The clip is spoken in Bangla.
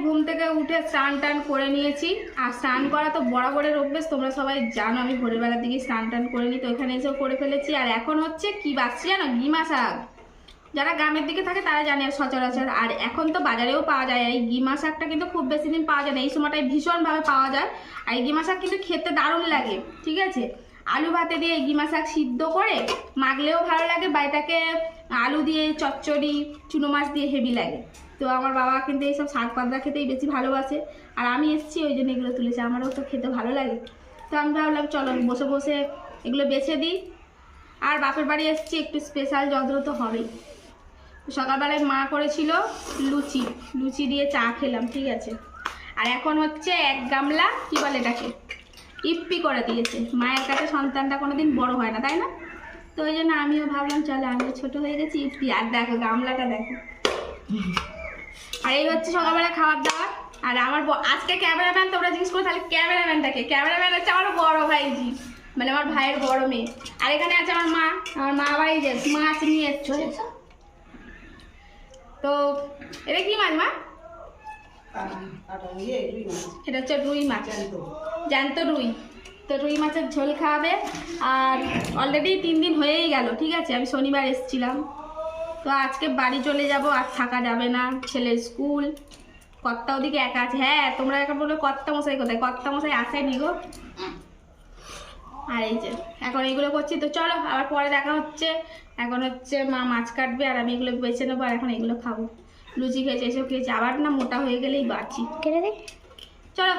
ঘুম থেকে উঠে স্নান টান করে নিয়েছি। আর স্নান করা তো বরাবরের অভ্যেস, তোমরা সবাই জানো আমি ভোরের বেলার দিকে স্নান টান করে নিই, তো ওখানে এসেও করে ফেলেছি। আর এখন হচ্ছে কি বাচ্চি জানো, গিমা শাক। যারা গ্রামের দিকে থাকে তারা জানে সচরাচর, আর এখন তো বাজারেও পাওয়া যায়। এই গিমা শাকটা কিন্তু খুব বেশি দিন পাওয়া যায় না, এই সময়টায় ভীষণভাবে পাওয়া যায়। আর এই গিমা শাক কিন্তু খেতে দারুণ লাগে, ঠিক আছে। আলু ভাতে দিয়ে এই গিমা শাক সিদ্ধ করে মাখলেও ভালো লাগে, বা এটাকে আলু দিয়ে চচ্চড়ি চুনো মাছ দিয়ে হেভি লাগে। তো আমার বাবা কিন্তু এইসব শাক পাতা খেতেই বেশি ভালোবাসে, আর আমি এসেছি ওই জন্য এগুলো তুলেছি, আমারও তো খেতে ভালো লাগে। তো আমি ভাবলাম চলো বসে বসে এগুলো বেছে দিই। আর বাপের বাড়ি এসেছি, একটু স্পেশাল যন্ত্র তো হবেই। সকালবেলায় মা করেছিল লুচি, লুচি দিয়ে চা খেলাম, ঠিক আছে। আর এখন হচ্ছে এক গামলা কি বলে এটাকে, ইপ্পি করে দিয়েছে। মায়ের কাছে সন্তানটা কোনোদিন বড় হয় না, তাই না? তো ওই জন্য আমিও ভাবলাম চলো, আমিও ছোটো হয়ে গেছি, ইপ্পি। আর দেখো গামলাটা দেখো। আর এই হচ্ছে সকালবেলা খাবার দাবার। আর আমার আজকে ক্যামেরাম্যান, তোমরা জিজ্ঞেস করো তাহলে ক্যামেরাম্যানটাকে, ক্যামেরাম্যান হচ্ছে আমার বড় ভাইজি, মানে আমার ভাইয়ের বড় মেয়ে। আর এখানে আছে আমার মা, আমার মা ভাই যে মাছ নিয়ে এসছে। তো এটা কি মাছ মা? এটা হচ্ছে রুই মাছ, জ্যান্ত রুই। তো রুই মাছের ঝোল খাওয়াবে। আর অলরেডি 3 দিন হয়েই গেল, ঠিক আছে। আমি শনিবার এসেছিলাম, তো আজকে বাড়ি চলে যাব, আর থাকা যাবে না, ছেলের স্কুল। কর্তা ওদিকে একা আছে। হ্যাঁ তোমরা এখন বলবে কর্তা মশাই কোথায়, কর্তা মশাই আসেনি গো। আর এই যে এখন এইগুলো করছি, তো চলো আবার পরে দেখা হচ্ছে। এখন হচ্ছে মা মাছ কাটবে, আর আমি এগুলো বেছে নেবো, আর এখন এগুলো খাবো। লুচি খেয়েছি, এসব খেয়েছি, আবার না মোটা হয়ে গেলেই বাঁচি। চলো।